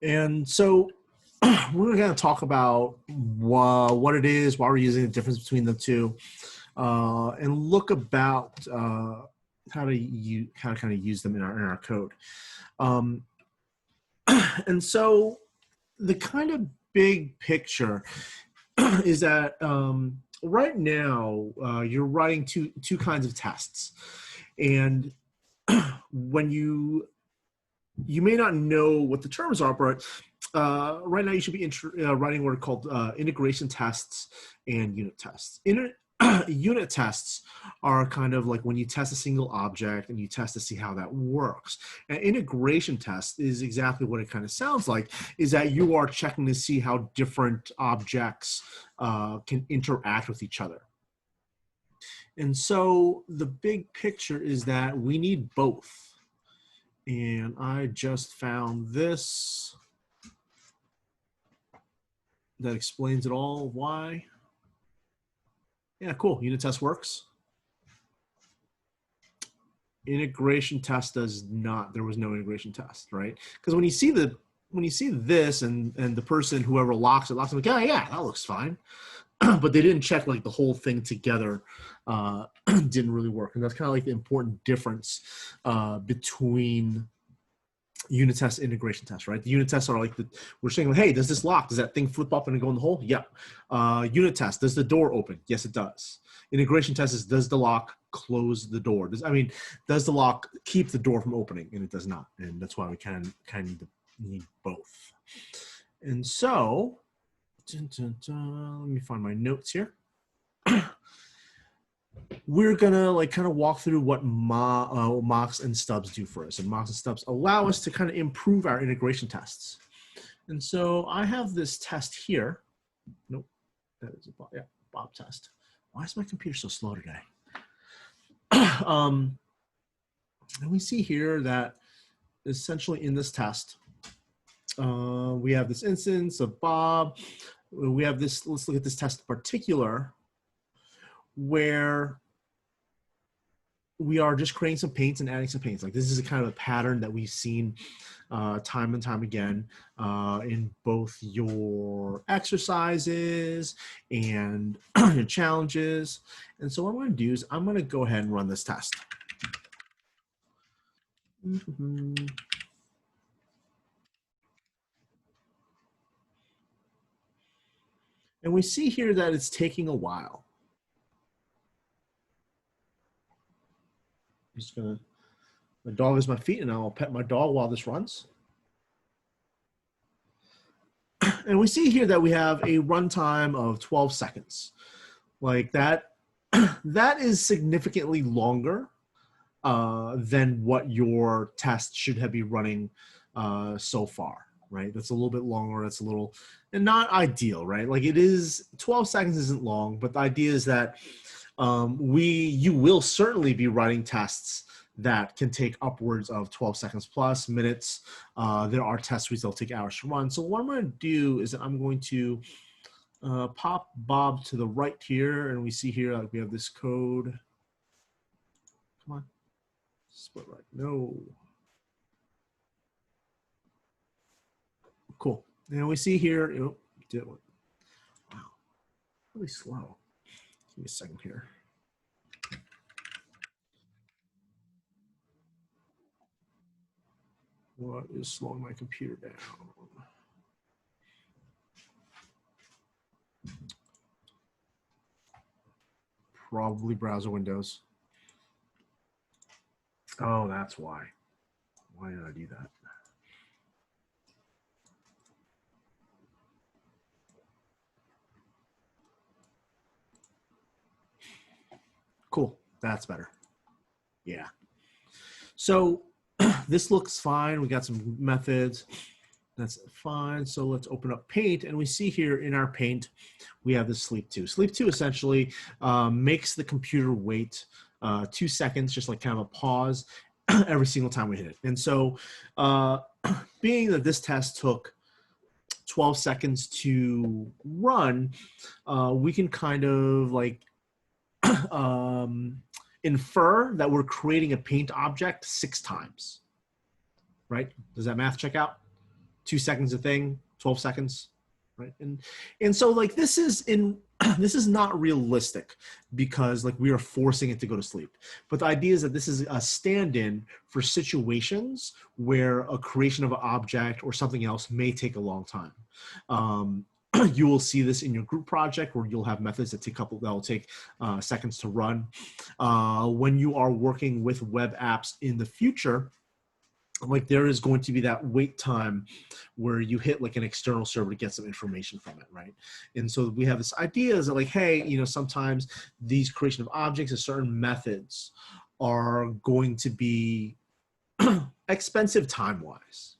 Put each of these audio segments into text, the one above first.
And so we're going to talk about what it is, why we're using the difference between the two, and look about how to kind of use them in our code. And so the kind of big picture is that right now you're writing two kinds of tests, and when you may not know what the terms are, but right now you should be writing what are called integration tests and unit tests. Unit tests are kind of like when you test a single object and you test to see how that works. An integration test is exactly what it kind of sounds like, is that you are checking to see how different objects can interact with each other. And so the big picture is that we need both. And I just found this that explains it all. Why? Yeah, cool. Unit test works. Integration test does not. There was no integration test, right? Because when you see this and the person, whoever locks it, like, yeah, that looks fine. But they didn't check like the whole thing together. Didn't really work. And that's kind of like the important difference between unit test, integration test, right? The unit tests are like we're saying, hey, does this lock? Does that thing flip up and go in the hole? Yeah. Unit test, does the door open? Yes, it does. Integration test is, does the lock close the door? Does the lock keep the door from opening? And it does not. And that's why we kind of need both. And so, let me find my notes here. We're gonna like kind of walk through what mocks and stubs do for us. And mocks and stubs allow us to kind of improve our integration tests. And so I have this test here. Nope, that is a Bob test. Why is my computer so slow today? And we see here that essentially in this test, we have this instance of Bob. We have this, let's look at this test in particular, where we are just creating some paints and adding some paints. Like this is a kind of a pattern that we've seen time and time again in both your exercises and your challenges. And so what I'm going to do is I'm going to go ahead and run this test. And we see here that it's taking a while. I'm just gonna, my dog is my feet and I'll pet my dog while this runs. And we see here that we have a runtime of 12 seconds. Like that, that is significantly longer than what your test should have been running so far, right? That's a little bit longer, that's a little, and not ideal, right? Like it is, 12 seconds isn't long, but the idea is that you will certainly be writing tests that can take upwards of 12 seconds plus minutes. There are test suites that'll take hours to run. So what I'm going to do is that I'm going to pop Bob to the right here, and we see here like we have this code. Come on, split right. No. Cool. And we see here. Oh, did it. Wow, really slow. Give me a second here. What is slowing my computer down? Probably browser windows. Oh, that's why. Why did I do that? Cool, that's better. Yeah. So this looks fine. We got some methods. That's fine. So let's open up Paint, and we see here in our Paint, we have the Sleep 2. Sleep 2 essentially makes the computer wait 2 seconds, just like kind of a pause every single time we hit it. And so being that this test took 12 seconds to run, we can kind of like infer that we're creating a paint object 6 times, right? Does that math check out? 2 seconds a thing, 12 seconds, right? And so like this is this is not realistic because like we are forcing it to go to sleep. But the idea is that this is a stand-in for situations where a creation of an object or something else may take a long time. You will see this in your group project where you'll have methods that will take seconds to run. When you are working with web apps in the future, like there is going to be that wait time where you hit like an external server to get some information from it, right? And so we have this idea is that like, hey, you know, sometimes these creation of objects and certain methods are going to be expensive time-wise.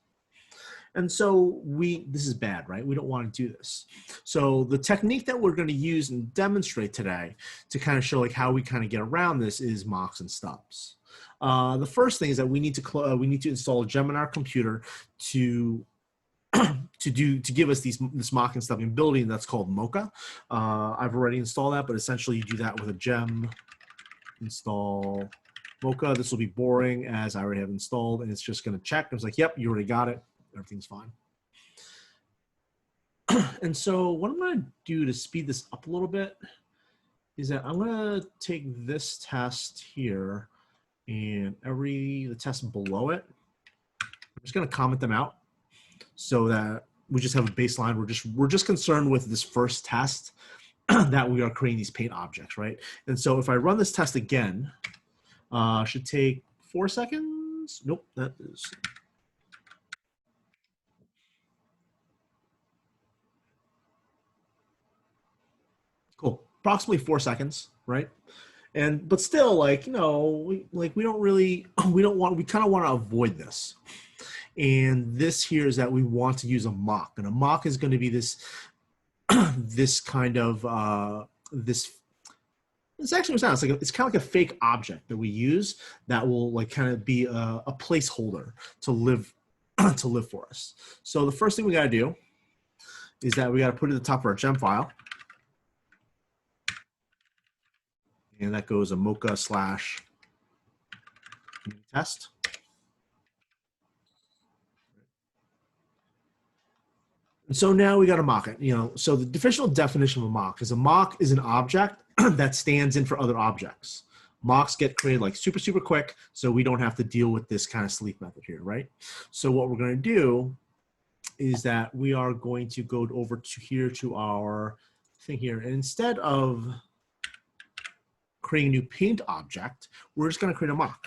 And so this is bad, right? We don't want to do this. So the technique that we're going to use and demonstrate today to kind of show like how we kind of get around this is mocks and stubs. The first thing is that we need to install a gem in our computer to give us this mock and stubbing ability, and that's called Mocha. I've already installed that, but essentially you do that with a gem install Mocha. This will be boring as I already have installed, and it's just going to check. It's like, yep, you already got it. Everything's fine. And so what I'm going to do to speed this up a little bit is that I'm going to take this test here and the test below it. I'm just going to comment them out so that we just have a baseline. We're just concerned with this first test that we are creating these paint objects, right? And so if I run this test again, should take 4 seconds. Nope, that is. Cool. Approximately 4 seconds, right? But still, like, you know, we don't really, we kind of want to avoid this. And this here is that we want to use a mock, and a mock is going to be this kind of it's actually it's kind of like a fake object that we use that will like kind of be a placeholder to live for us. So the first thing we got to do is that we got to put it at the top of our gem file. And that goes a mocha / test. And so now we got to mock it. You know, so the official definition of a mock is an object that stands in for other objects. Mocks get created like super, super quick, so we don't have to deal with this kind of sleep method here, right? So what we're going to do is that we are going to go over to our thing here, and instead of creating a new paint object, we're just going to create a mock.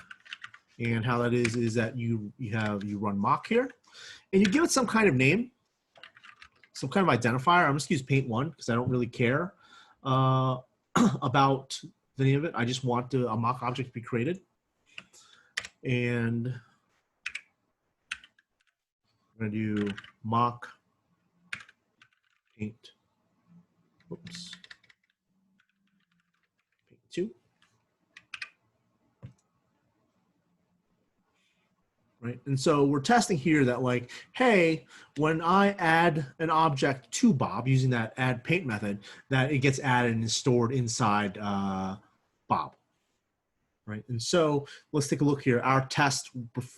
And how that is that you run mock here, and you give it some kind of name, some kind of identifier. I'm just going to use paint 1 because I don't really care about the name of it. I just want a mock object to be created. And I'm going to do mock paint. Oops. Paint 2. Right? And so we're testing here that like, hey, when I add an object to Bob using that add paint method, that it gets added and is stored inside Bob. Right? And so let's take a look here. Our test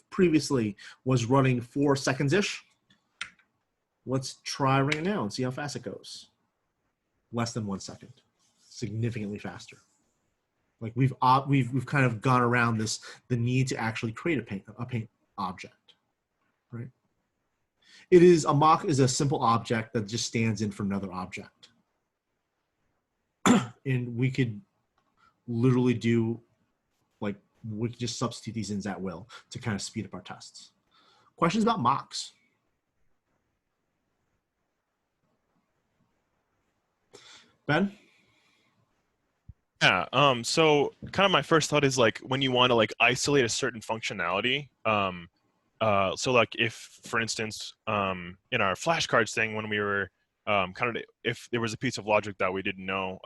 previously was running 4 seconds-ish. Let's try right now and see how fast it goes. Less than 1 second. Significantly faster. Like we've kind of gone around the need to actually create a paint object, right? A mock is a simple object that just stands in for another object. And we could literally we could just substitute these in at will to kind of speed up our tests. Questions about mocks? Ben? Yeah, so kind of my first thought is like when you want to like isolate a certain functionality, so like if, for instance, in our flashcards thing, when we were if there was a piece of logic that we didn't know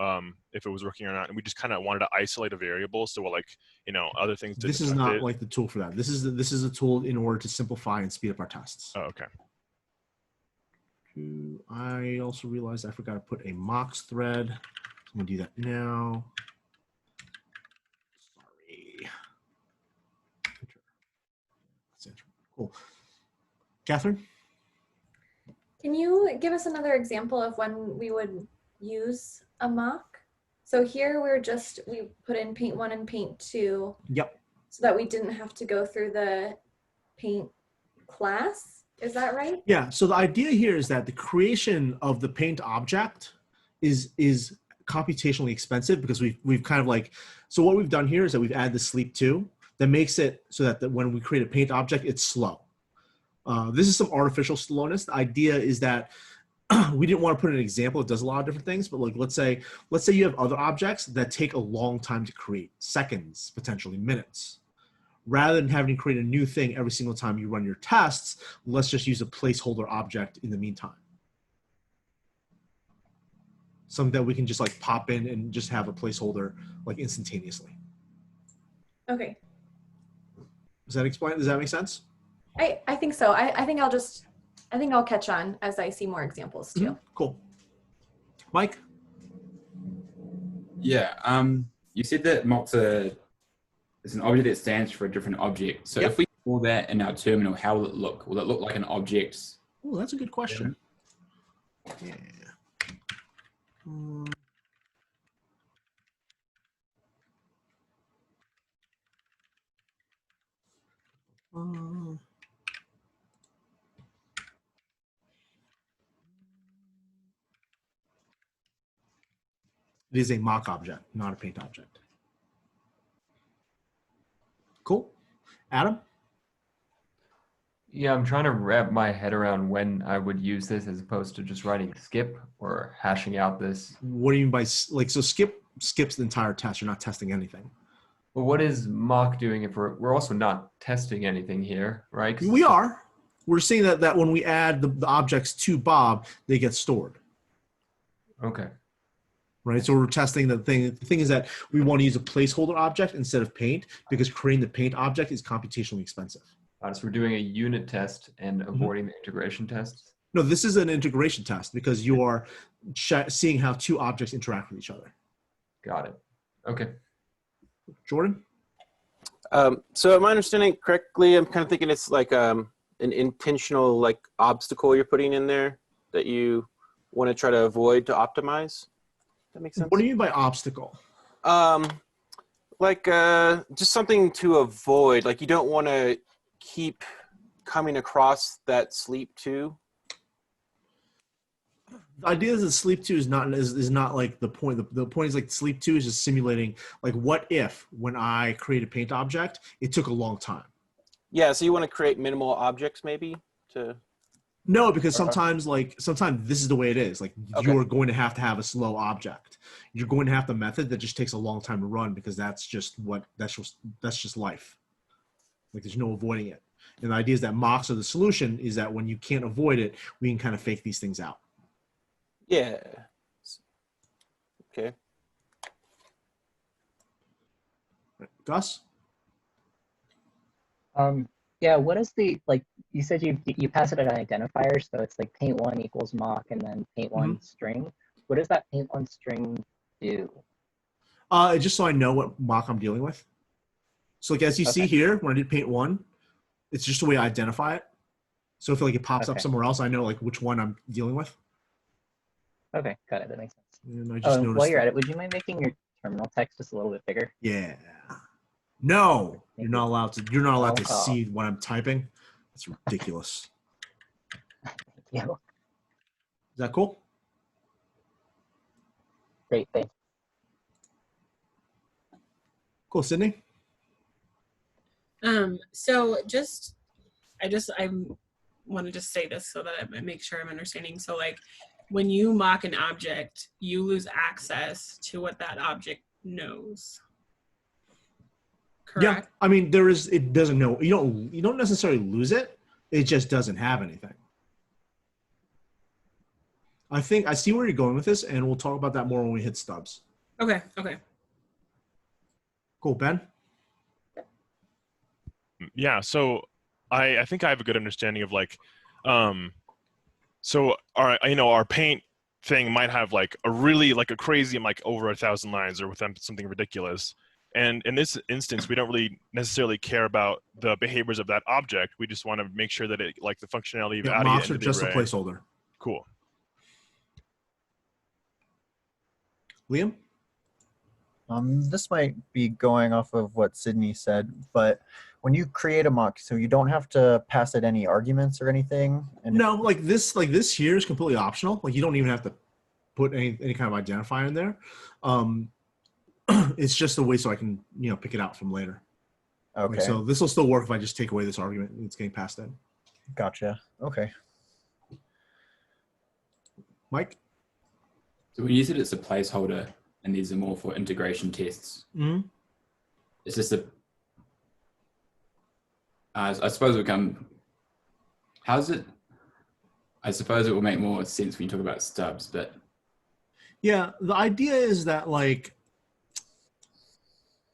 if it was working or not, and we just kind of wanted to isolate a variable, so like, you know, other things didn't This is not like the tool for that. This is a tool in order to simplify and speed up our tests. Oh, okay. I also realized I forgot to put a mocks thread. So I'm gonna do that now. Sorry. That's it. Cool. Catherine? Can you give us another example of when we would use a mock? So here we put in paint 1 and paint 2. Yep. So that we didn't have to go through the paint class. Is that right? Yeah. So the idea here is that the creation of the paint object is computationally expensive because we've kind of like, so what we've done here is that we've added the sleep 2 that makes it so that when we create a paint object, it's slow. This is some artificial slowness. The idea is that we didn't want to put an example. It does a lot of different things, but like let's say you have other objects that take a long time to create, seconds, potentially minutes. Rather than having to create a new thing every single time you run your tests, let's just use a placeholder object in the meantime. Something that we can just like pop in and just have a placeholder like instantaneously. Okay. Does that make sense? I think so. I think I'll catch on as I see more examples too. Cool. Mike? Yeah. You said that mock's it's an object that stands for a different object. So if we call that in our terminal, how will it look? Will it look like an object? Oh, that's a good question. Yeah. It is a mock object, not a paint object. Cool. Adam? Yeah, I'm trying to wrap my head around when I would use this as opposed to just writing skip or hashing out this. What do you mean by like, so skips the entire test. You're not testing anything. Well, what is mock doing if we're also not testing anything here, right? We are. We're seeing that when we add the objects to Bob, they get stored. Okay. Right, so we're testing the thing. The thing is that we want to use a placeholder object instead of paint because creating the paint object is computationally expensive. So we're doing a unit test and avoiding the integration tests? No, this is an integration test because you are seeing how two objects interact with each other. Got it. Okay. Jordan? So am I understanding correctly? I'm kind of thinking it's like an intentional like obstacle you're putting in there that you want to try to avoid to optimize. That makes sense. What do you mean by obstacle? Like just something to avoid. Like you don't want to keep coming across that sleep 2. The idea is that sleep 2 is not like the point. The point is like sleep 2 is just simulating like what if when I create a paint object, it took a long time. Yeah, so you want to create minimal objects maybe to. No, because sometimes this is the way it is. Like you are going to have a slow object. You're going to have the method that just takes a long time to run because that's just life. Like there's no avoiding it. And the idea is that mocks are the solution is that when you can't avoid it, we can kind of fake these things out. Yeah. Okay. Gus? Yeah, what is the, like, you said you pass it an identifier, so it's like paint1 equals mock and then paint1 string. What does that paint1 string do? Just so I know what mock I'm dealing with. So like as you see here, when I did paint1, it's just the way I identify it. So if like it pops up somewhere else, I know like which one I'm dealing with. Okay, got it. That makes sense. And I just noticed while you're at it, would you mind making your terminal text just a little bit bigger? Yeah. No, you're not allowed to. You're not allowed to Oh. see what I'm typing. It's ridiculous. Yeah. Is that cool? Great, thanks. Cool, Sydney. So I want to just say this so that I make sure I'm understanding. So like when you mock an object, you lose access to what that object knows. Correct? Yeah, I mean it doesn't know. You don't necessarily lose it. It just doesn't have anything. I think I see where you're going with this, and we'll talk about that more when we hit stubs. Okay. Cool, Ben. Yeah, so I think I have a good understanding of like, so our paint thing might have like a really like a crazy like over 1,000 lines or with something ridiculous. And in this instance, we don't really necessarily care about the behaviors of that object. We just want to make sure that it like the functionality of adding it Mocks are into the just a array. placeholder. Cool. Liam? This might be going off of what Sydney said, but when you create a mock, so you don't have to pass it any arguments or anything. And No, like this here is completely optional. Like you don't even have to put any kind of identifier in there. It's just a way so I can pick it out from later. Okay. Like, so this will still work if I just take away this argument and it's getting passed in. Gotcha. Okay. Mike? So when you said it's a placeholder and these are more for integration tests, it's just a, I suppose it will make more sense when you talk about stubs, but. Yeah, the idea is that like,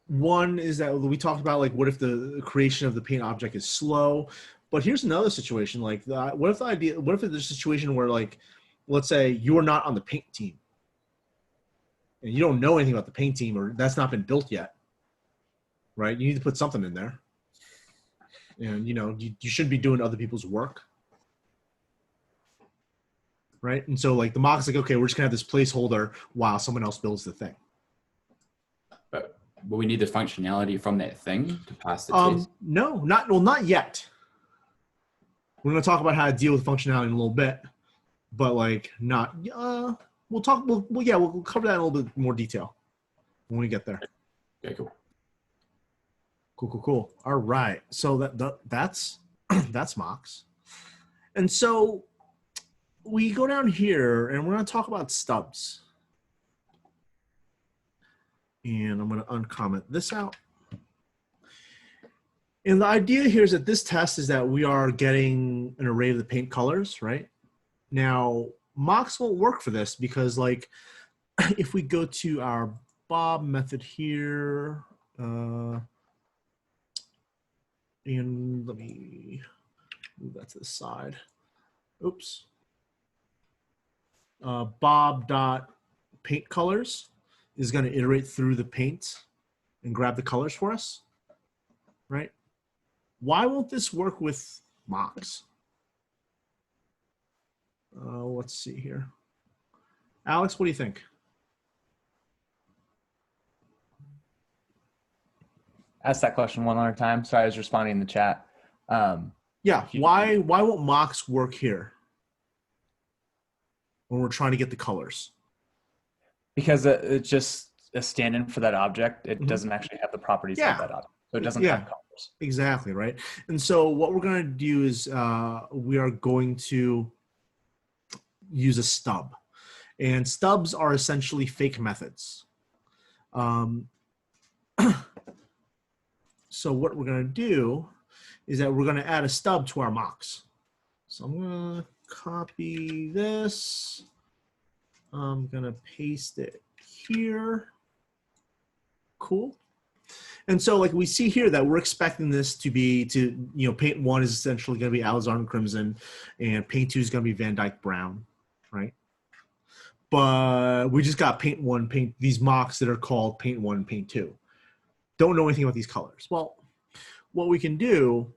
one is that we talked about like, what if the creation of the paint object is slow? But here's another situation. Like, what if there's a situation where like, let's say you're not on the paint team and you don't know anything about the paint team, or that's not been built yet, right? You need to put something in there. And you shouldn't be doing other people's work, right? And so like the mock's like, okay, we're just gonna have this placeholder while someone else builds the thing. But we need the functionality from that thing to pass the test. No, not yet. We're gonna talk about how to deal with functionality in a little bit, but like not. We'll cover that in a little bit more detail when we get there. Okay, cool. Cool. All right. So that's that's mocks. And so we go down here and we're going to talk about stubs. And I'm going to uncomment this out. And the idea here is that this test is that we are getting an array of the paint colors, right? Now, mocks won't work for this because like if we go to our Bob method here, and let me move that to the side. Oops. Bob.paintColors is going to iterate through the paint and grab the colors for us, right? Why won't this work with mocks? Let's see here. Alex, what do you think? Ask that question one more time. Sorry, I was responding in the chat. Yeah, why won't mocks work here when we're trying to get the colors? Because it's just a stand-in for that object. It doesn't actually have the properties of that object. So it doesn't have colors. Exactly, right? And so what we're going to do is we are going to use a stub. And stubs are essentially fake methods. So what we're going to do is that we're going to add a stub to our mocks. So I'm going to copy this. I'm going to paste it here. Cool. And so like we see here that we're expecting this to be paint 1 is essentially going to be alizarin crimson and paint 2 is going to be Van Dyke brown, right? But we just got paint 1, these mocks that are called paint 1 and paint 2. Don't know anything about these colors. Well, what we can do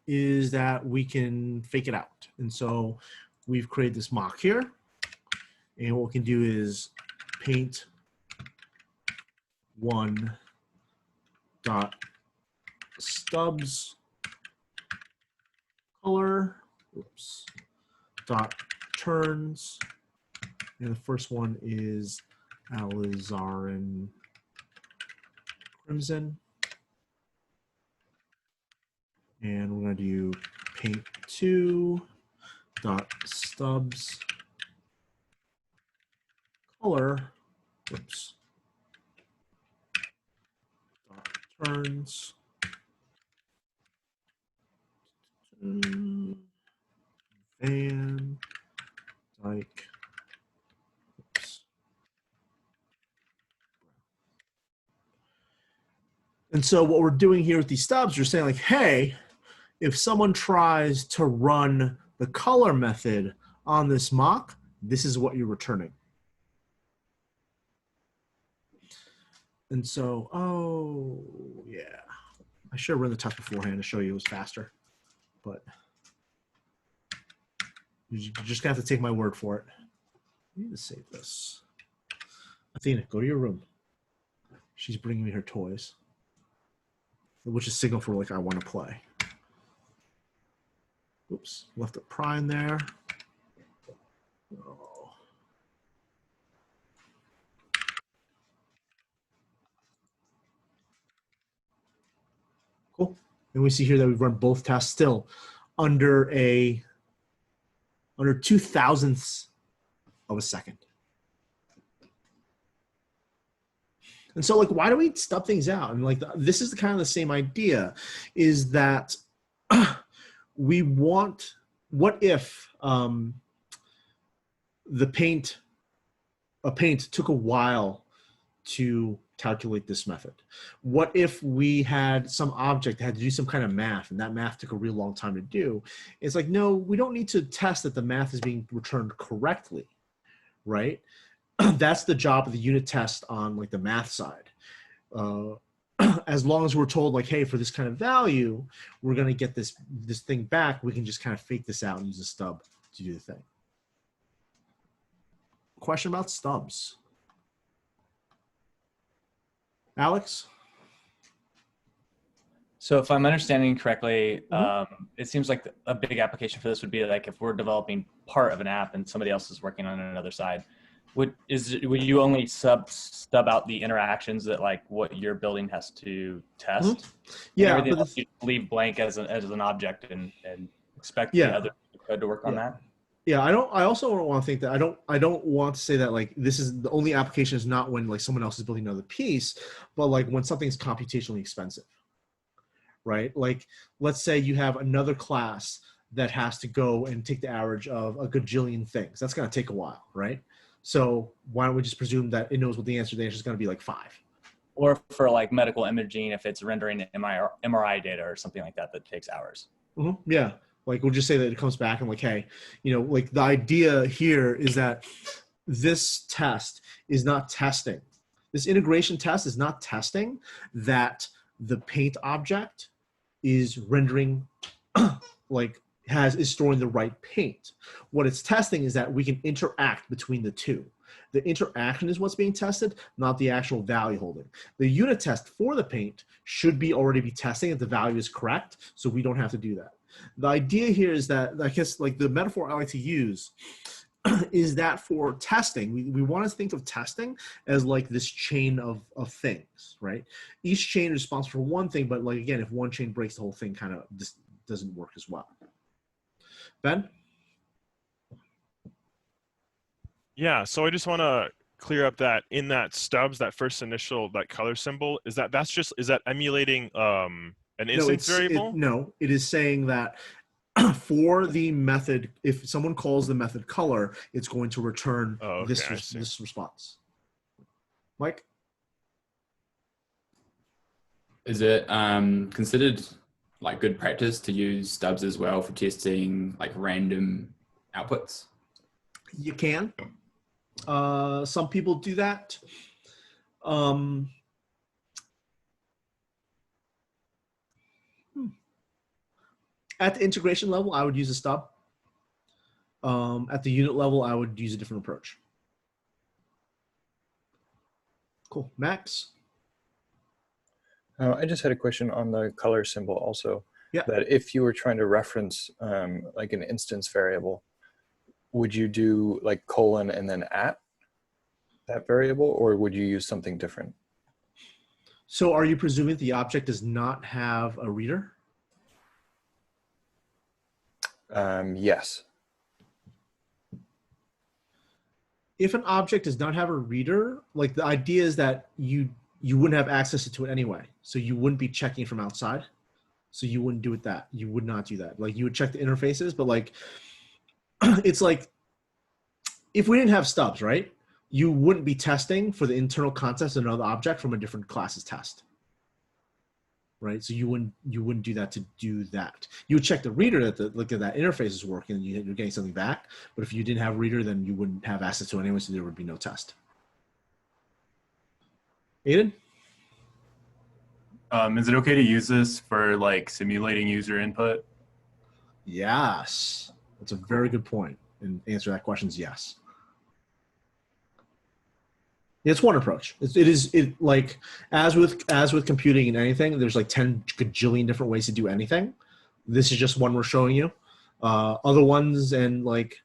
is that we can fake it out. And so we've created this mock here. And what we can do is paint 1 dot stubs color, dot turns. And the first one is alizarin crimson. And we're going to do paint 2 dot stubs color, dot turns, Van Dyke, And so what we're doing here with these stubs, you're saying like, hey, if someone tries to run the color method on this mock, this is what you're returning. And so, oh yeah, I should have run the test beforehand to show you it was faster, but You're just gonna have to take my word for it. I need to save this. Athena, go to your room. She's bringing me her toys, which is signal for like I want to play. Oops, left a prime there. Oh. Cool. And we see here that we've run both tests still under 2,000ths of a second. And so, like, why do we stub things out? And like, this is kind of the same idea, is that we want, what if a paint took a while to calculate this method? What if we had some object that had to do some kind of math, and that math took a real long time to do? It's like, no, we don't need to test that the math is being returned correctly, right? That's the job of the unit test on like the math side. As long as we're told like, hey, for this kind of value, we're going to get this thing back, we can just kind of fake this out and use a stub to do the thing. Question about stubs. Alex? So if I'm understanding correctly, it seems like a big application for this would be like if we're developing part of an app and somebody else is working on another side. Would you only stub out the interactions that like what your building has to test? Yeah, everything else you leave blank as an object and expect the other code to work on that. Yeah, I also don't want to think that I don't want to say that like this is the only application is not when like someone else is building another piece, but like when something's computationally expensive, right? Like let's say you have another class that has to go and take the average of a gajillion things. That's going to take a while, right? So why don't we just presume that it knows what the answer is going to be, like 5? Or for like medical imaging, if it's rendering MRI data or something like that, that takes hours. Yeah. Like we'll just say that it comes back and like, hey, you know, like the idea here is that this test is not testing. This integration test is not testing that the paint object is rendering is storing the right paint. What it's testing is that we can interact between the two. The interaction is what's being tested, not the actual value holding. The unit test for the paint should already be testing if the value is correct, so we don't have to do that. The idea here is that, I guess, like the metaphor I like to use is that for testing, we want to think of testing as like this chain of things, right? Each chain is responsible for one thing, but like again, if one chain breaks, the whole thing kind of just doesn't work as well. Ben? Yeah, so I just want to clear up that in that stubs, that first initial, that color symbol, is that emulating an instance variable? No, it is saying that for the method, if someone calls the method color, it's going to return this response. Mike? Is it considered like good practice to use stubs as well for testing like random outputs? You can. Some people do that. At the integration level, I would use a stub. At the unit level, I would use a different approach. Cool. Max? I just had a question on the color symbol also. Yeah. That if you were trying to reference like an instance variable, would you do like colon and then at that variable, or would you use something different? So are you presuming the object does not have a reader? Yes. If an object does not have a reader, like the idea is that you wouldn't have access to it anyway. So you wouldn't be checking from outside. So you wouldn't do it that. You would not do that. Like you would check the interfaces, but like, it's like, if we didn't have stubs, right? You wouldn't be testing for the internal context of another object from a different class's test. Right? So you wouldn't do that to do that. You would check the reader that that interface is working and you're getting something back. But if you didn't have a reader, then you wouldn't have access to it anyway, so there would be no test. Aiden? Is it okay to use this for like simulating user input? Yes. That's a very good point. And the answer to that question is yes. It's one approach. It like as with computing and anything, there's like 10 gajillion different ways to do anything. This is just one we're showing you. Other ones, and like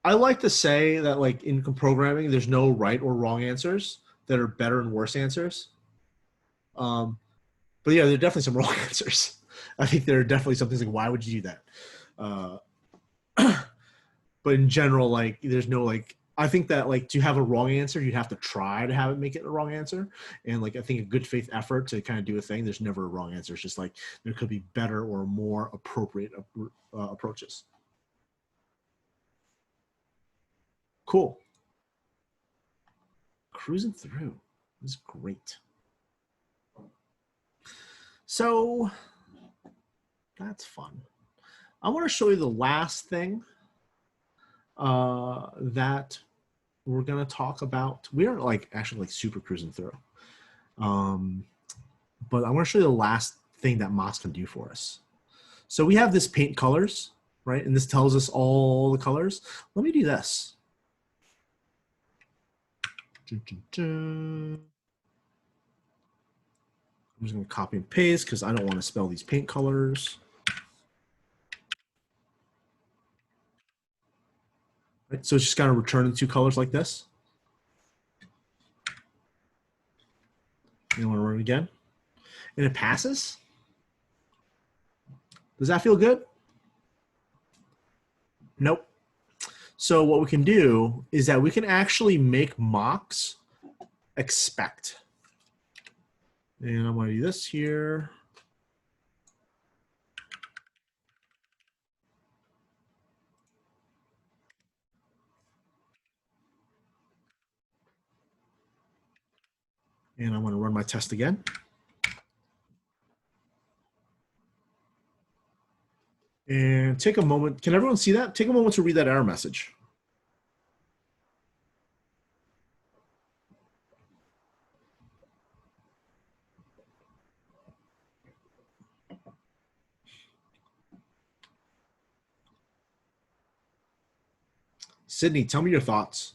I like to say that like in programming, there's no right or wrong answers. That are better and worse answers. But yeah, there are definitely some wrong answers. I think there are definitely some things like, why would you do that? But in general, like there's no like, I think that like to have a wrong answer, you'd have to try to have it make it a wrong answer. And like, I think a good faith effort to kind of do a thing, there's never a wrong answer. It's just like, there could be better or more appropriate approaches. Cool. Cruising through. This is great. So that's fun. I want to show you the last thing that we're going to talk about. We are like actually like super cruising through. But I want to show you the last thing that mocks can do for us. So we have this paint colors, right? And this tells us all the colors. Let me do this. I'm just going to copy and paste because I don't want to spell these paint colors. Right, so it's just going to return the two colors like this. You want to run it again? And it passes? Does that feel good? Nope. So what we can do is that we can actually make mocks expect. And I'm going to do this here. And I'm going to run my test again. And take a moment. Can everyone see that? Take a moment to read that error message. Sydney, tell me your thoughts.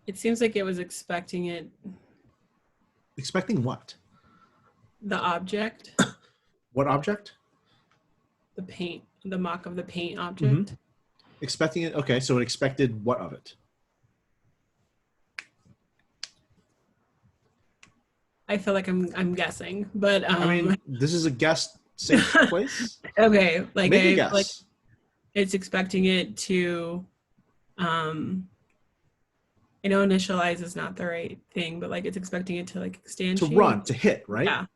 It seems like it was expecting it. Expecting what? The object. What object? The paint, the mock of the paint object. Mm-hmm. Expecting it. Okay, so it expected what of it? I feel like I'm guessing, but I mean, this is a guess safe place. Okay, like Make a guess. like it's expecting it to I know initialize is not the right thing, but like it's expecting it to like instantiate. To run, to hit, right? Yeah.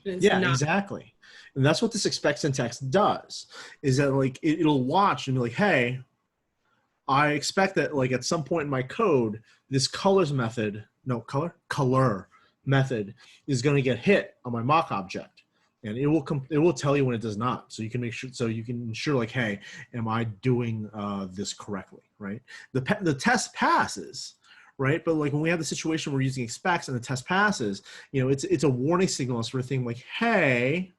Yeah, exactly. And that's what this expect syntax does, is that like it'll watch and be like, hey, I expect that like at some point in my code, this color method method is going to get hit on my mock object. And it will tell you when it does not. So you can make sure, so you can ensure like, hey, am I doing this correctly, right? The test passes, right? But like when we have the situation where we're using expects and the test passes, you know, it's a warning signal for a thing like, hey,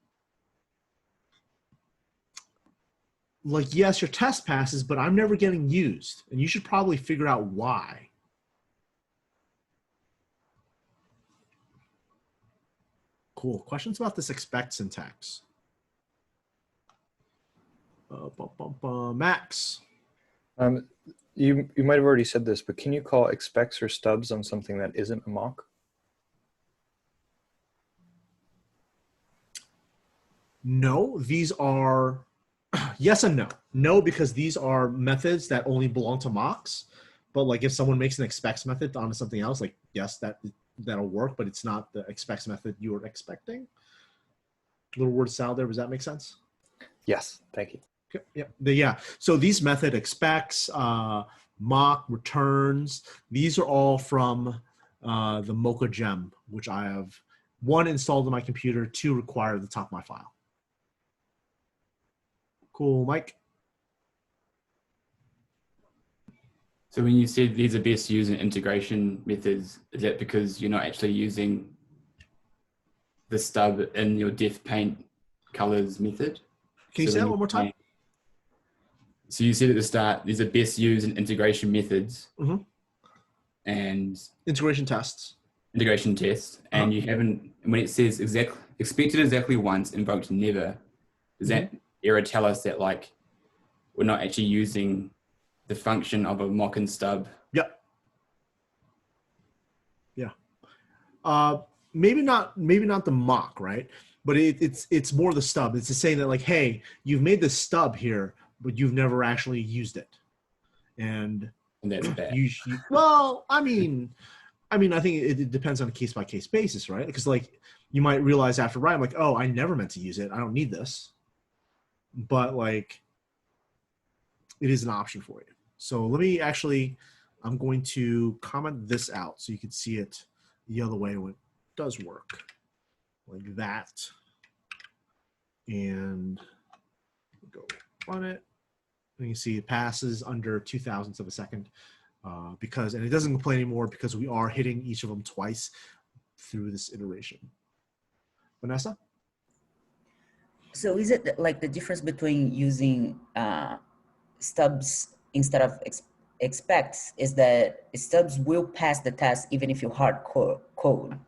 like, yes, your test passes, but I'm never getting used. And you should probably figure out why. Cool. Questions about this expect syntax? Max. You might have already said this, but can you call expects or stubs on something that isn't a mock? No, these are yes and no. No, because these are methods that only belong to mocks. But like if someone makes an expects method onto something else, like yes, that'll work, but it's not the expects method you were expecting. Little word salad there. Does that make sense? Yes, thank you. Okay. Yeah. So these method expects, mock, returns, these are all from the Mocha gem, which I have 1 installed on my computer, 2 required at the top of my file. Cool, Mike. So when you said these are best used in integration methods, is that because you're not actually using the stub in your def paint colors method? Can you So say when that one more time? So you said at the start, these are best used in integration methods Mhm. and Integration tests. integration tests, and you haven't, when it says expected exactly once, invoked never, does that error tell us that like we're not actually using the function of a mock and stub? Yep. Yeah. Maybe not the mock, right? But it's more the stub. It's just saying that like, hey, you've made the stub here, but you've never actually used it, and that's bad. Well, I mean, I think it depends on a case by case basis, right? Because like you might realize after writing, like, oh, I never meant to use it. I don't need this, but like it is an option for you. So let me actually, I'm going to comment this out so you can see it the other way when it does work, like that. And go run it. And you see it passes under 0.02 of a second because, and it doesn't complain anymore because we are hitting each of them twice through this iteration. Vanessa? So is it like the difference between using stubs instead of expects is that stubs will pass the test even if you hard code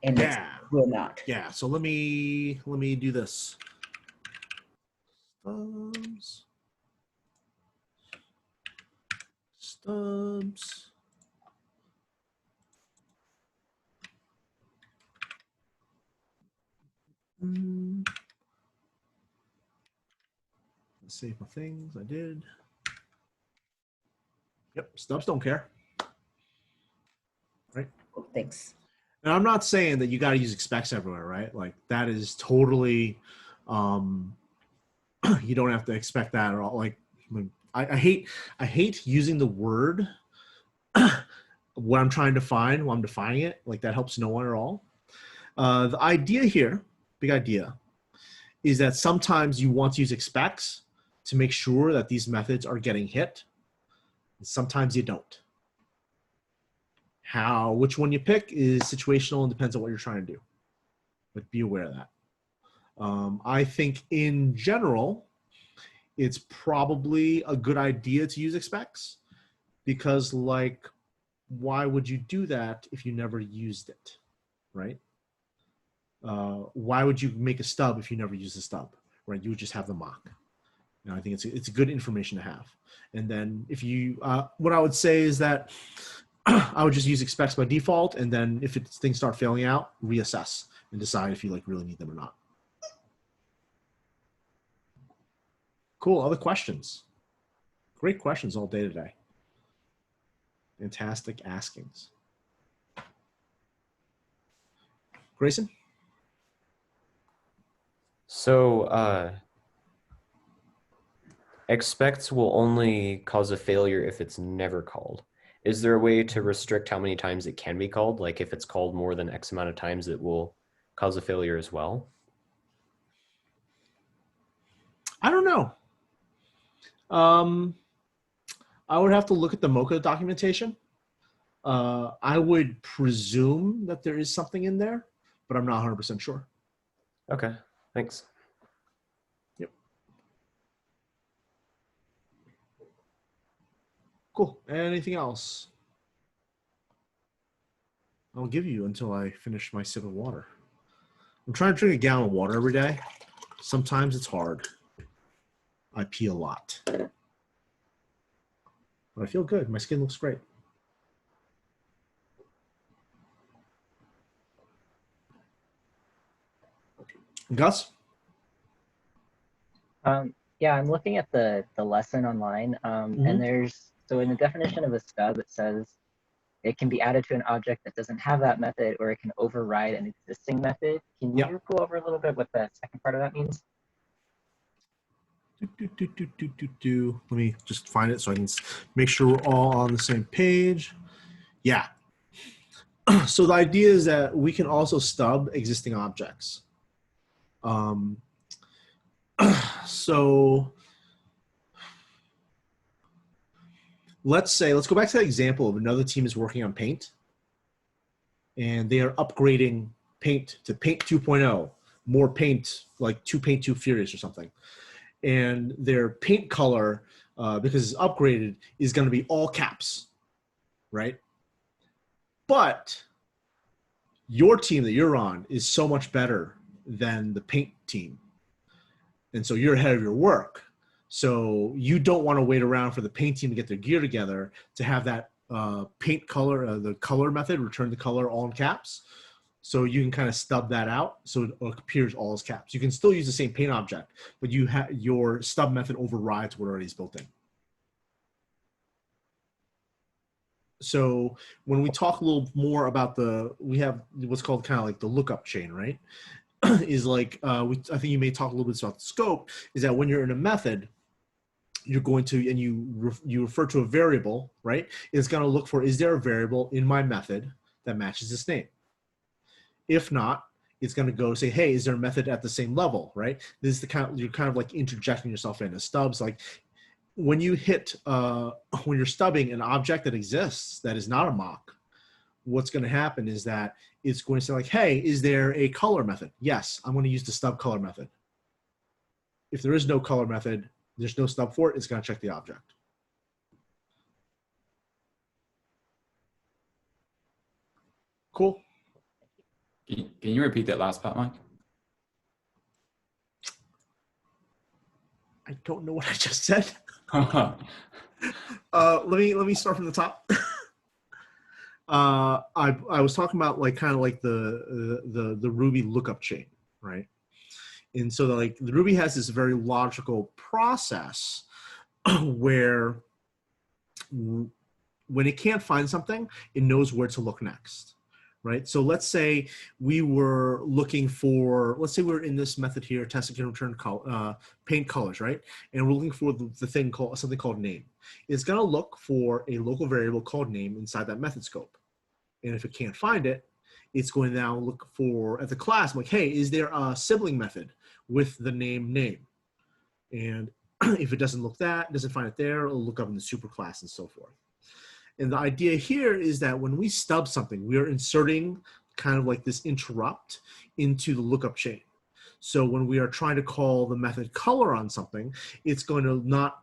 and it will not? Yeah, so let me do this. Stubs. Let's save my things. I did. Yep, stubs don't care. Right? Thanks. And I'm not saying that you got to use expects everywhere, right? Like that is totally, you don't have to expect that at all. Like I hate using the word what I'm trying to find while I'm defining it. Like that helps no one at all. The idea here, big idea, is that sometimes you want to use expects to make sure that these methods are getting hit. And sometimes you don't. Which one you pick is situational and depends on what you're trying to do. But be aware of that. I think in general, it's probably a good idea to use expects because like, why would you do that if you never used it, right? Why would you make a stub if you never use the stub, right? You would just have the mock. And I think it's good information to have. And then if you, what I would say is that I would just use expects by default, and then if things start failing out, reassess and decide if you like really need them or not. Cool. Other questions? Great questions all day today. Fantastic askings. Grayson? So expects will only cause a failure if it's never called. Is there a way to restrict how many times it can be called? Like if it's called more than X amount of times, it will cause a failure as well? I don't know. I would have to look at the Mocha documentation. I would presume that there is something in there, but I'm not 100% sure. Okay, thanks. Yep. Cool. Anything else? I'll give you until I finish my sip of water. I'm trying to drink a gallon of water every day. Sometimes it's hard. I pee a lot. But I feel good. My skin looks great. Gus? Yeah, I'm looking at the lesson online, and so in the definition of a stub, it says it can be added to an object that doesn't have that method, or it can override an existing method. Can you go over a little bit what the second part of that means? Let me just find it so I can make sure we're all on the same page. Yeah. So the idea is that we can also stub existing objects. So let's go back to that example of another team is working on Paint, and they are upgrading Paint to Paint 2.0, more Paint, like Paint 2 Furious or something. And their paint color, because it's upgraded, is going to be all caps, right? But your team that you're on is so much better than the Paint team. And so you're ahead of your work. So you don't want to wait around for the Paint team to get their gear together to have that paint color, the color method, return the color all in caps. So you can kind of stub that out so it appears all as caps. You can still use the same paint object, but you have your stub method overrides what already is built in. So when we talk a little more about we have what's called kind of like the lookup chain, right? Is like, I think you may talk a little bit about the scope, is that when you're in a method, you're going to, and you refer to a variable, right? It's going to look for, is there a variable in my method that matches this name? If not, it's going to go say, hey, is there a method at the same level, right? This is the kind of, you're kind of like interjecting yourself into stubs. Like when you hit, when you're stubbing an object that exists that is not a mock, what's going to happen is that it's going to say like, hey, is there a color method? Yes, I'm going to use the stub color method. If there is no color method, there's no stub for it, it's going to check the object. Cool. Can you repeat that last part, Mike? I don't know what I just said. Let me start from the top. I was talking about like kind of like the Ruby lookup chain, right? And so like the Ruby has this very logical process where when it can't find something, it knows where to look next, right? So let's say we were looking for, let's say we're in this method here, test and can return paint colors, right? And we're looking for the thing called something called name. It's going to look for a local variable called name inside that method scope. And if it can't find it, it's going to now look for at the class, like, hey, is there a sibling method with the name? And if it doesn't find it there, it'll look up in the superclass and so forth. And the idea here is that when we stub something, we are inserting kind of like this interrupt into the lookup chain. So when we are trying to call the method color on something, it's not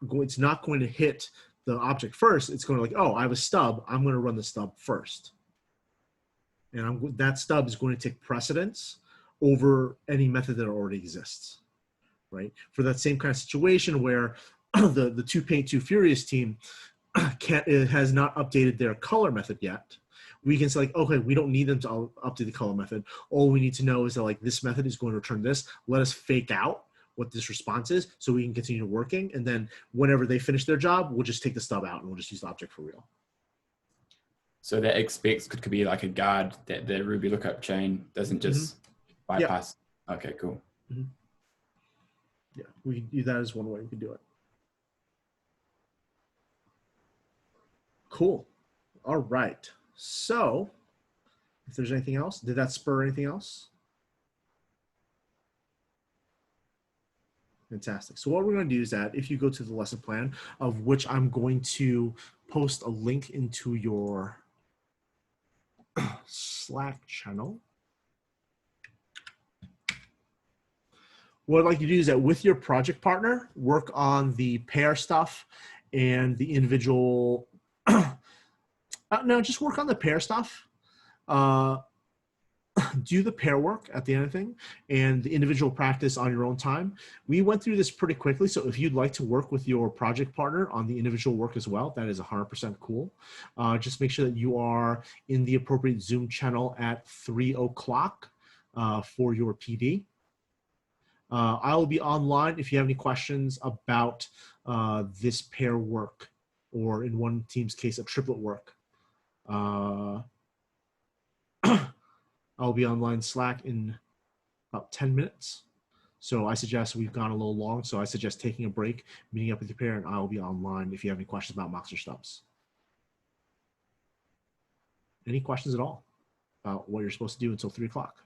going to hit the object first. It's going to like, oh, I have a stub. I'm going to run the stub first. And that stub is going to take precedence over any method that already exists, right? For that same kind of situation where the Paint 2 Furious team has not updated their color method yet, we can say like, okay, we don't need them to update the color method. All we need to know is that like this method is going to return this. Let us fake out what this response is so we can continue working. And then whenever they finish their job, we'll just take the stub out and we'll just use the object for real. So that expects could be like a guard that the Ruby lookup chain doesn't just bypass. Yeah. Okay, cool. Mm-hmm. Yeah, we can do that as one way we can do it. Cool. All right. So if there's anything else, did that spur anything else? Fantastic. So what we're going to do is that if you go to the lesson plan, of which I'm going to post a link into your Slack channel. What I'd like you to do is that with your project partner, work on the pair stuff and the individual. No, just work on the pair stuff. Do the pair work at the end of the thing and the individual practice on your own time. We went through this pretty quickly. So if you'd like to work with your project partner on the individual work as well, that is 100% cool. Just make sure that you are in the appropriate Zoom channel at 3 o'clock for your PD. I will be online if you have any questions about this pair work, or in one team's case, a triplet work. I'll be online Slack in about 10 minutes. So I suggest, we've gone a little long, so I suggest taking a break, meeting up with your pair, and I'll be online if you have any questions about mocks or stubs. Any questions at all about what you're supposed to do until 3 o'clock?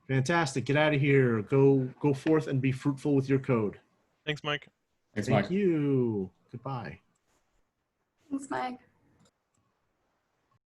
Fantastic. Get out of here. Go forth and be fruitful with your code. Thanks, Mike. Thanks, Thank Mike. you. Goodbye. Thanks, Mike.